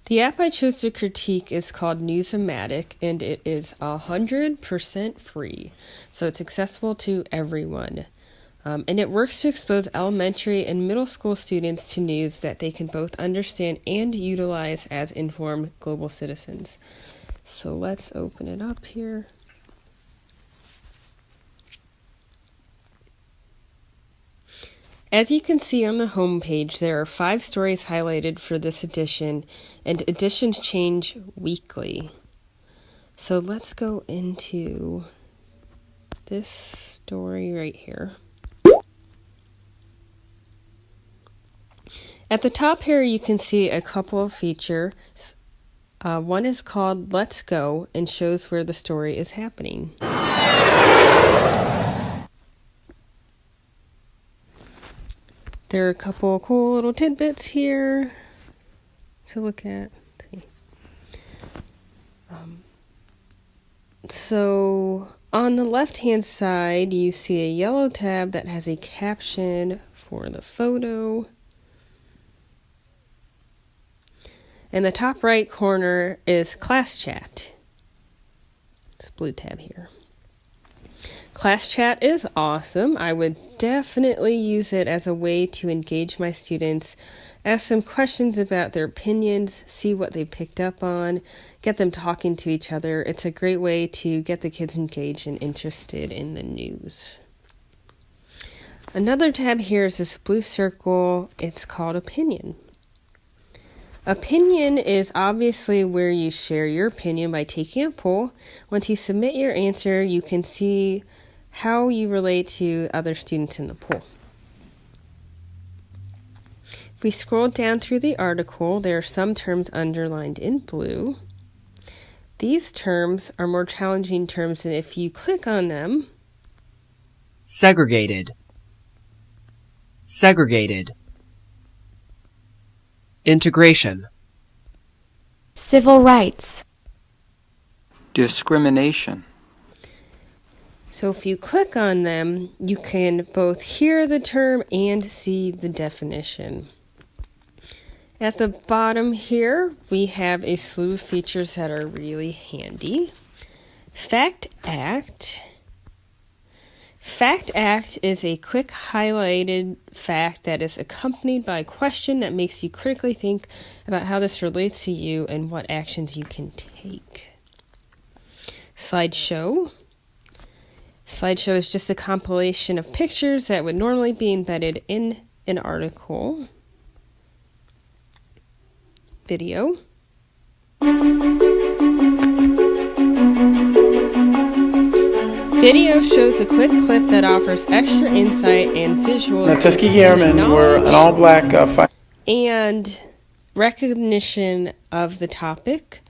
The app I chose to critique is called News-O-Matic, and it is 100% free, so it's accessible to everyone. And it works to expose elementary and middle school students to news that they can both understand and utilize as informed global citizens. So let's open it up here. As you can see on the home page, there are 5 stories highlighted for this edition, and editions change weekly. So let's go into this story right here. At the top here, you can see a couple of features. One is called Let's Go and shows where the story is happening. There are a couple of cool little tidbits here to look at. So on the left-hand side, you see a yellow tab that has a caption for the photo. In the top right corner is Class Chat. It's a blue tab here. Class Chat is awesome. I would definitely use it as a way to engage my students, ask them questions about their opinions, see what they picked up on, get them talking to each other. It's a great way to get the kids engaged and interested in the news. Another tab here is this blue circle. It's called Opinion. Opinion is obviously where you share your opinion by taking a poll. Once you submit your answer, you can see how you relate to other students in the poll. If we scroll down through the article, there are some terms underlined in blue. These terms are more challenging terms, and if you click on them... Segregated. Segregated. Integration. Civil rights. Discrimination. So if you click on them, you can both hear the term and see the definition. At the bottom here, we have a slew of features that are really handy. Fact Act. Fact Act is a quick highlighted fact that is accompanied by a question that makes you critically think about how this relates to you and what actions you can take. Slideshow. Slideshow is just a compilation of pictures that would normally be embedded in an article. Video. Video shows a quick clip that offers extra insight and visuals. The Tuskegee Airmen were an all-black and recognition of the topic.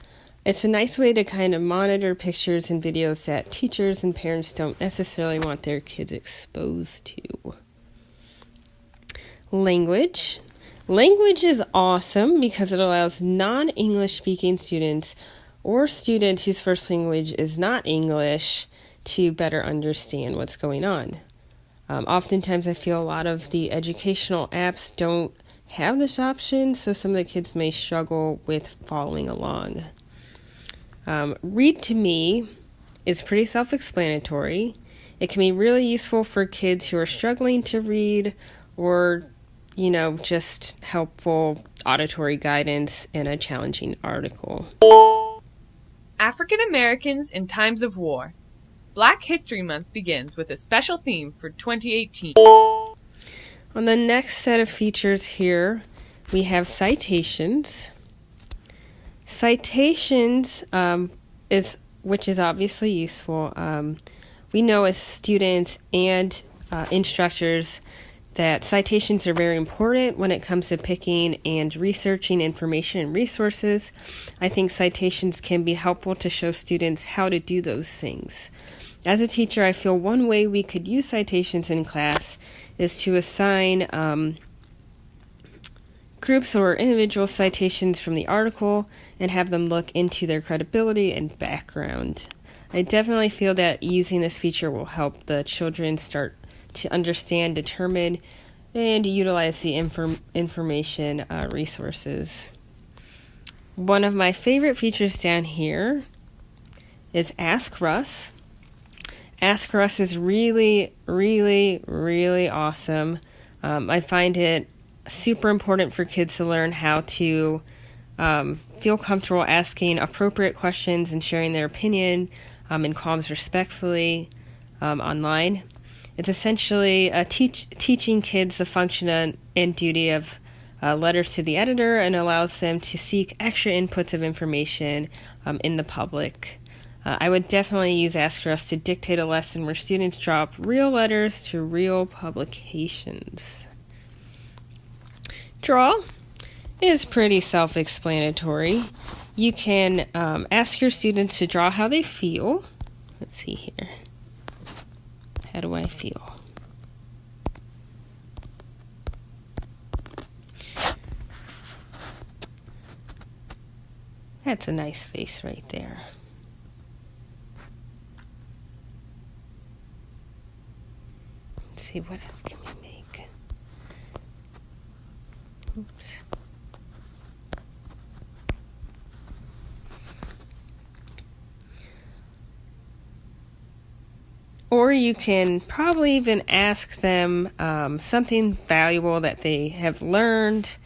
It's a nice way to kind of monitor pictures and videos that teachers and parents don't necessarily want their kids exposed to. Language. Language is awesome because it allows non-English speaking students or students whose first language is not English to better understand what's going on. Oftentimes I feel a lot of the educational apps don't have this option, so some of the kids may struggle with following along. Read to Me is pretty self-explanatory. It can be really useful for kids who are struggling to read or, just helpful auditory guidance in a challenging article. African Americans in Times of War. Black History Month begins with a special theme for 2018. On the next set of features here, we have citations. Citations, which is obviously useful. We know as students and instructors that citations are very important when it comes to picking and researching information and resources. I think citations can be helpful to show students how to do those things. As a teacher, I feel one way we could use citations in class is to assign groups or individual citations from the article and have them look into their credibility and background. I definitely feel that using this feature will help the children start to understand, determine, and utilize the information resources. one of my favorite features down here is Ask Russ. Ask Russ is really, really, really awesome. I find it super important for kids to learn how to feel comfortable asking appropriate questions and sharing their opinion in calms respectfully online. It's essentially teaching kids the function and duty of letters to the editor, and allows them to seek extra inputs of information in the public. I would definitely use Ask Russ to dictate a lesson where students drop real letters to real publications. Draw is pretty self-explanatory. You can ask your students to draw how they feel. Let's see here. How do I feel? That's a nice face right there. Let's see, what else can we make? Oops. Or you can probably even ask them something valuable that they have learned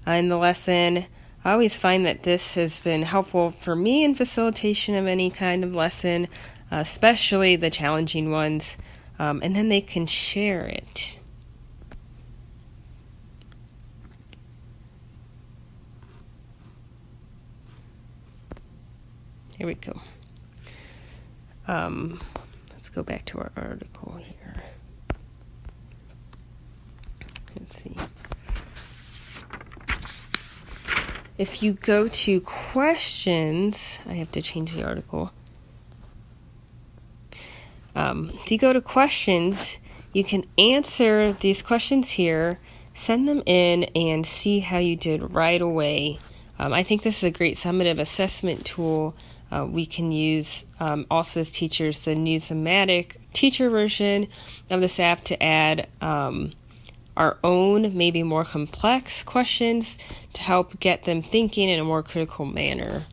in the lesson. I always find that this has been helpful for me in facilitation of any kind of lesson, especially the challenging ones, and then they can share it. Here we go. Let's go back to our article here. Let's see. If you go to questions, I have to change the article. If you go to questions, you can answer these questions here, send them in, and see how you did right away. I think this is a great summative assessment tool. We can use also as teachers the News-O-Matic teacher version of this app to add our own, maybe more complex questions to help get them thinking in a more critical manner.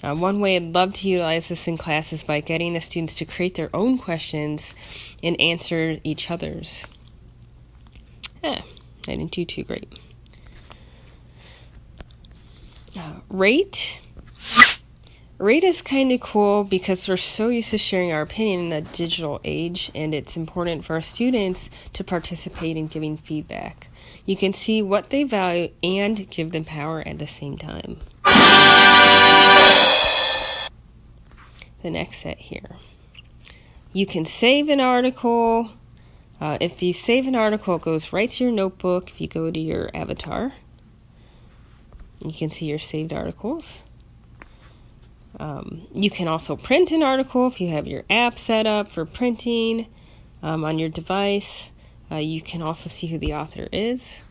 One way I'd love to utilize this in class is by getting the students to create their own questions and answer each other's. I didn't do too great. Rate. Rate is kind of cool because we're so used to sharing our opinion in the digital age, and it's important for our students to participate in giving feedback. You can see what they value and give them power at the same time. The next set here. You can save an article. If you save an article, it goes right to your notebook. If you go to your avatar, you can see your saved articles. You can also print an article if you have your app set up for printing on your device. You can also see who the author is.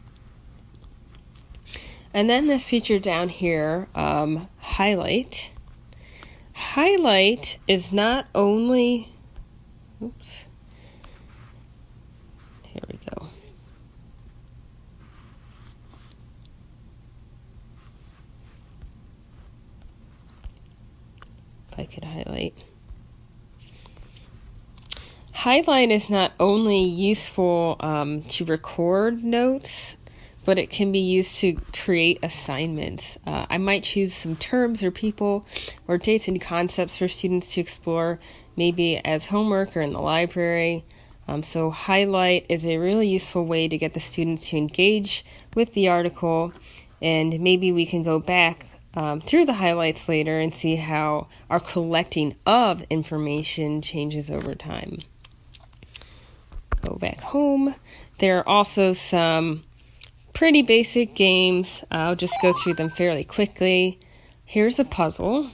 And then this feature down here, highlight. Highlight is not only, oops, here we go. If I could highlight. Highlight is not only useful to record notes, but it can be used to create assignments. I might choose some terms or people or dates and concepts for students to explore, maybe as homework or in the library. So highlight is a really useful way to get the students to engage with the article, and maybe we can go back through the highlights later and see how our collecting of information changes over time. Go back home. There are also some pretty basic games. I'll just go through them fairly quickly. Here's a puzzle.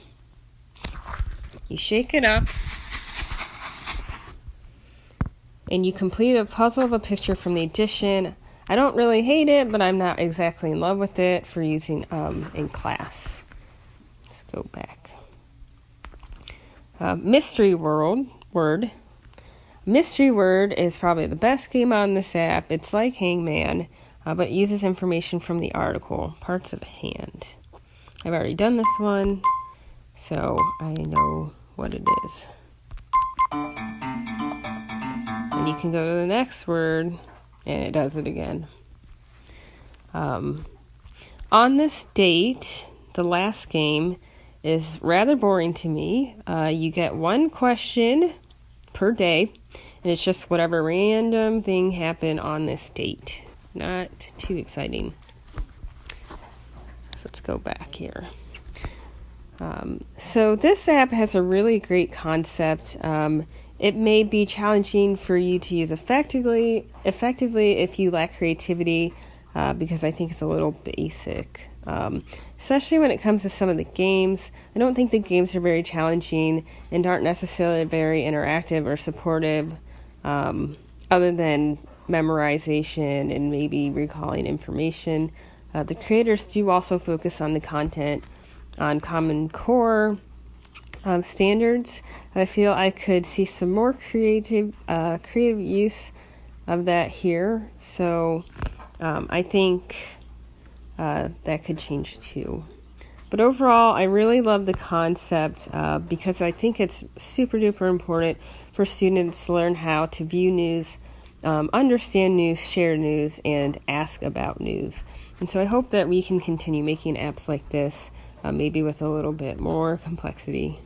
You shake it up, and you complete a puzzle of a picture from the edition. I don't really hate it, but I'm not exactly in love with it for using in class. Let's go back. Mystery Word. Mystery Word is probably the best game on this app. It's like Hangman, but it uses information from the article, parts of a hand. I've already done this one, so I know what it is. And you can go to the next word, and it does it again. On this date, the last game is rather boring to me. You get one question per day, and it's just whatever random thing happened on this date. Not too exciting. Let's go back here. So this app has a really great concept. It may be challenging for you to use effectively if you lack creativity, because I think it's a little basic, especially when it comes to some of the games. I don't think the games are very challenging and aren't necessarily very interactive or supportive, other than memorization and maybe recalling information. The creators do also focus on the content on Common Core standards. I feel I could see some more creative use of that here. So I think that could change too. But overall, I really love the concept because I think it's super duper important for students to learn how to view news, understand news, share news, and ask about news. And so I hope that we can continue making apps like this, maybe with a little bit more complexity.